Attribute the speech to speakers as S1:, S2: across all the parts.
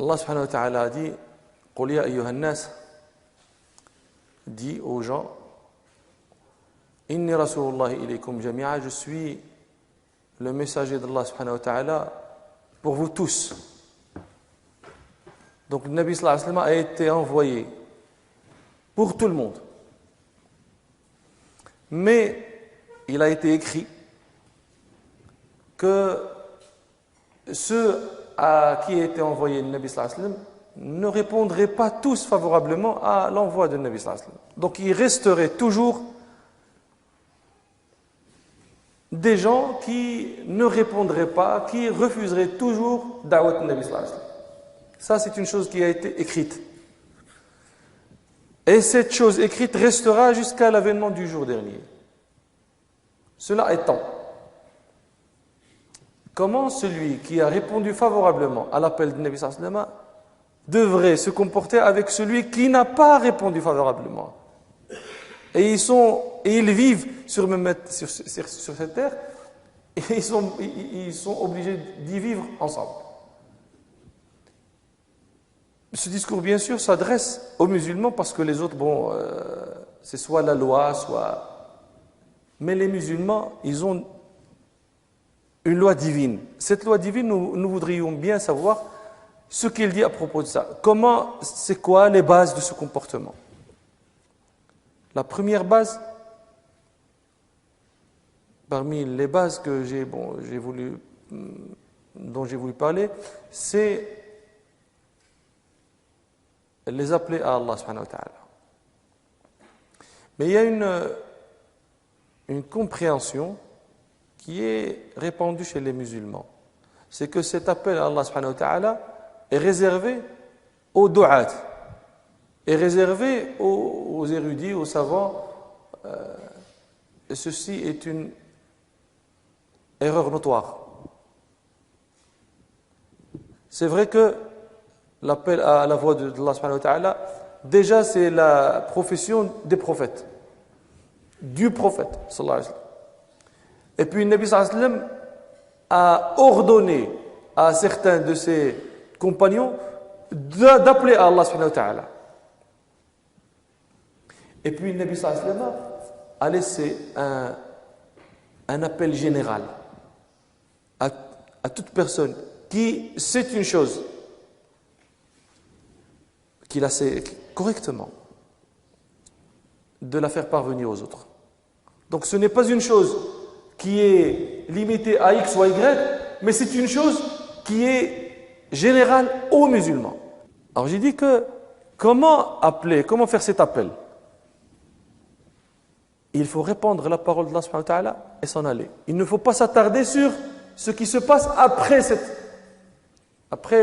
S1: Allah subhanahu wa ta'ala a dit قُلْ يَا أَيُّهَا النَّاسِ dit aux gens إِنِّي رَسُولُ اللَّهِ إِلَيْكُمْ جَمِيعًا, je suis le messager d'Allah subhanahu wa ta'ala pour vous tous. Donc le Nabi sallallahu alayhi wa sallam a été envoyé pour tout le monde. Mais il a été écrit que ceux à qui a été envoyé le Nabi sallallahu alayhi wa sallam ne répondraient pas tous favorablement à l'envoi du Nabi sallallahu alayhi wa sallam. Donc il resterait toujours des gens qui ne répondraient pas, qui refuseraient toujours da'wat du Nabi sallallahu alayhi wa sallam. Ça, c'est une chose qui a été écrite. Et cette chose écrite restera jusqu'à l'avènement du jour dernier. Cela étant, comment celui qui a répondu favorablement à l'appel du Nabi sallallahu alayhi wa sallam devrait se comporter avec celui qui n'a pas répondu favorablement? Et ils vivent sur cette terre, et ils sont obligés d'y vivre ensemble. Ce discours, bien sûr, s'adresse aux musulmans parce que les autres, c'est soit la loi, soit... Mais les musulmans, ils ont une loi divine. Cette loi divine, nous voudrions bien savoir ce qu'il dit à propos de ça. C'est quoi les bases de ce comportement? La première base, parmi les bases dont j'ai voulu parler, c'est les appeler à Allah subhanahu wa ta'ala. Mais il y a une compréhension qui est répandue chez les musulmans. C'est que cet appel à Allah subhanahu wa ta'ala est réservé aux du'at, est réservé aux érudits, aux savants. Et ceci est une erreur notoire. C'est vrai que l'appel à la voix d'Allah subhanahu wa ta'ala, déjà c'est la profession des prophètes, du prophète sallallahu alayhi wa sallam. Et puis le Nabi sallallahu alayhi wa sallam a ordonné à certains de ses compagnons d'appeler à Allah subhanahu wa ta'ala. Et puis le Nabi sallallahu alayhi wa sallam a laissé un appel général à toute personne qui sait une chose, qu'il a sait correctement, de la faire parvenir aux autres. Donc ce n'est pas une chose qui est limitée à X ou à Y, mais c'est une chose qui est générale aux musulmans. Alors j'ai dit que comment faire cet appel? Il faut répandre la parole de Allah subhanahu wa ta'ala et s'en aller. Il ne faut pas s'attarder sur ce qui se passe après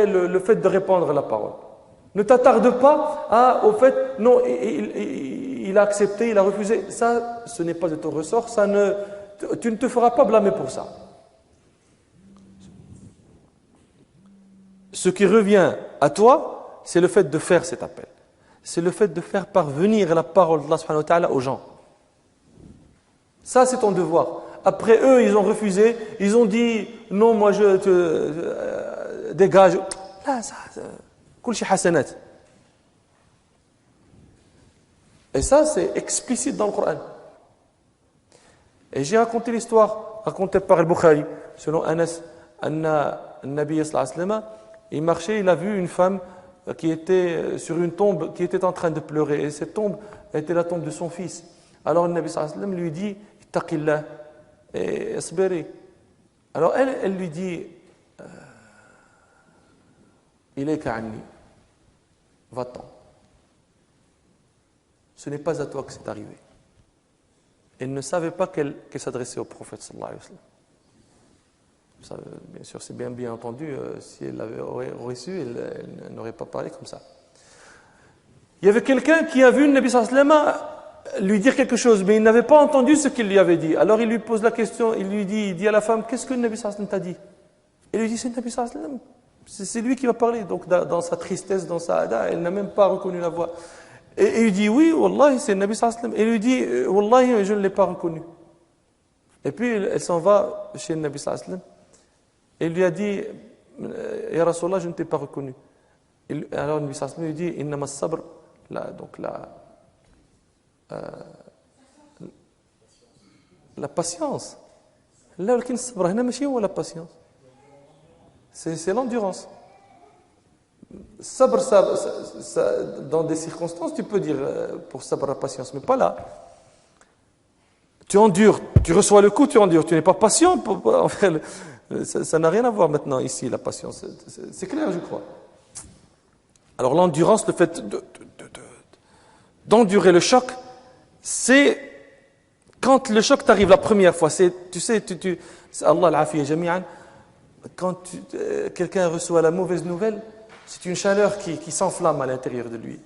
S1: le fait de répandre la parole. Ne t'attarde pas au fait, non, il a accepté, il a refusé. Ça, ce n'est pas de ton ressort, tu ne te feras pas blâmer pour ça. Ce qui revient à toi, c'est le fait de faire cet appel. C'est le fait de faire parvenir la parole d'Allah subhanahu wa ta'ala aux gens. Ça, c'est ton devoir. Après, eux, ils ont refusé, ils ont dit, non, moi, je te dégage. Là, ça... Et ça, c'est explicite dans le Coran. Et j'ai raconté l'histoire racontée par Al-Bukhari, selon Anas, Nabi sallallahu alayhi wa sallam, il marchait, il a vu une femme qui était sur une tombe, qui était en train de pleurer. Et cette tombe était la tombe de son fils. Alors le Nabi sallallahu alayhi wa sallam lui dit, Ittaqillah, et asbiri. Alors elle lui dit, Ilayka anni. Va-t'en. Ce n'est pas à toi que c'est arrivé. Elle ne savait pas qu'elle s'adressait au prophète sallallahu alayhi wa sallam. Bien sûr, c'est bien entendu, si elle aurait su, elle n'aurait pas parlé comme ça. Il y avait quelqu'un qui a vu le Nabi sallallahu alayhi wa sallam lui dire quelque chose, mais il n'avait pas entendu ce qu'il lui avait dit. Alors il lui pose la question, il dit à la femme, qu'est-ce que le Nabi sallallahu alayhi wa sallam t'a dit? Elle lui dit, c'est le Nabi sallallahu alayhi wa sallam. C'est lui qui va parler. Donc dans sa tristesse, dans sa hada, elle n'a même pas reconnu la voix. Et il dit, oui, Wallahi, c'est le Nabi sallallahu alayhi wa sallam. Et il lui dit, Wallahi, je ne l'ai pas reconnu. Et puis elle s'en va chez le Nabi sallallahu alayhi wa sallam. Et il lui a dit, Ya Rasulallah, je ne t'ai pas reconnu. Alors, le Nabi lui dit, innama as-sabr, donc la patience. Là, le sabr, la patience. C'est l'endurance. Sabr, dans des circonstances, tu peux dire pour sabr la patience, mais pas là. Tu endures, tu reçois le coup, tu endures. Tu n'es pas patient. Ça n'a rien à voir maintenant ici, la patience. C'est clair, je crois. Alors l'endurance, le fait d'endurer le choc, c'est quand le choc t'arrive la première fois. Tu sais, Allah al-afiya jami'an, quand quelqu'un reçoit la mauvaise nouvelle, c'est une chaleur qui s'enflamme à l'intérieur de lui.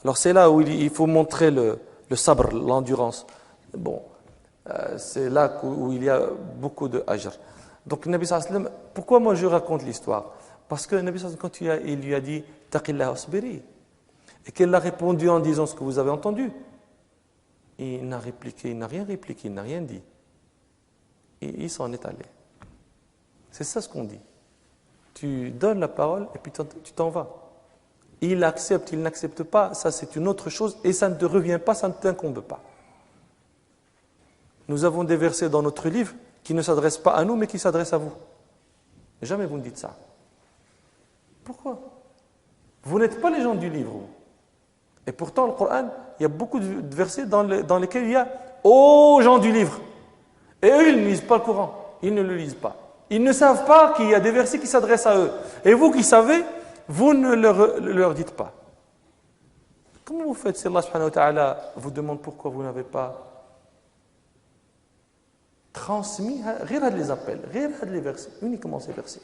S1: Alors c'est là où il faut montrer le sabr, l'endurance. Bon, c'est là où il y a beaucoup de ajr. Donc le Nabi sallallahu alayhi wa sallam, pourquoi moi je raconte l'histoire? Parce que le Nabi sallallahu alayhi wa sallam, quand il lui a dit taqillah wasbiri, et qu'elle a répondu en disant ce que vous avez entendu, il n'a rien répliqué, il n'a rien dit. Et il s'en est allé. C'est ça ce qu'on dit. Tu donnes la parole et puis tu t'en vas. Il accepte, il n'accepte pas, ça c'est une autre chose et ça ne te revient pas, ça ne t'incombe pas. Nous avons des versets dans notre livre qui ne s'adressent pas à nous mais qui s'adressent à vous. Jamais vous ne dites ça. Pourquoi? Vous n'êtes pas les gens du livre. Et pourtant, le Coran, il y a beaucoup de versets dans lesquels il y a « Ô gens du livre ». Et eux, ils ne lisent pas le Coran. Ils ne le lisent pas. Ils ne savent pas qu'il y a des versets qui s'adressent à eux. Et vous qui savez, vous ne leur dites pas. Comment vous faites si Allah subhanahu wa ta'ala vous demande pourquoi vous n'avez pas transmis, regarde les appels, regarde les versets, uniquement ces versets.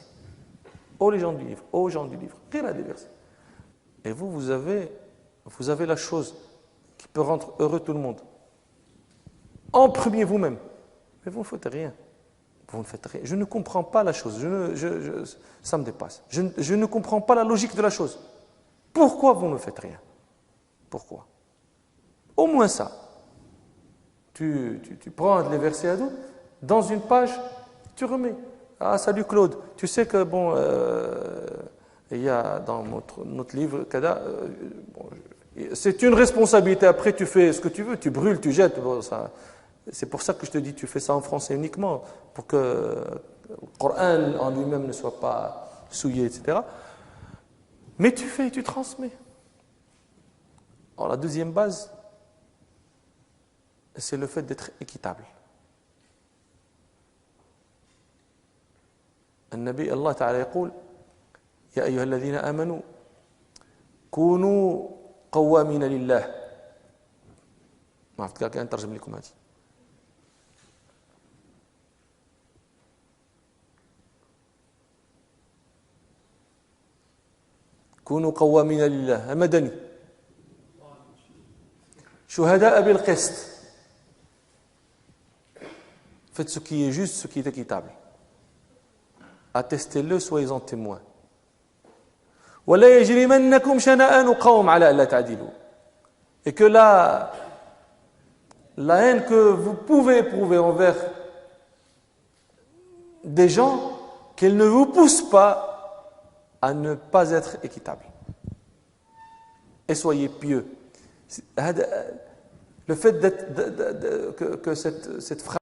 S1: Ô les gens du livre, ô gens du livre, regarde les versets. Et vous avez la chose qui peut rendre heureux tout le monde. En premier vous-même. Mais vous ne faites rien. Vous ne faites rien. Je ne comprends pas la chose. Ça me dépasse. Je ne comprends pas la logique de la chose. Pourquoi vous ne faites rien? Pourquoi? Au moins ça. Tu prends les versets à dos, dans une page, tu remets. Ah, salut Claude. Tu sais que, bon, il y a dans notre livre, c'est une responsabilité. Après, tu fais ce que tu veux. Tu brûles, tu jettes. Bon, ça. C'est pour ça que je te dis, tu fais ça en français uniquement, pour que le Coran en lui-même ne soit pas souillé, etc. Mais tu fais, tu transmets. Alors la deuxième base, c'est le fait d'être équitable. النبي الله تعالى يقول يا أيها الذين آمنوا كونوا قوامين لله. ما عرفت كيف نترجم لكم هذه. كونوا قوامين لله مدني شهداء بالقسط. Faites ce qui est juste, ce qui est équitable. Attestez-le, soyez-en témoins. ولا يجرمنكم شنآن قوم على ألا تعدلوا. Et que la haine que vous pouvez éprouver envers des gens, qu'elle ne vous pousse pas à ne pas être équitable. Et soyez pieux. Le fait que cette phrase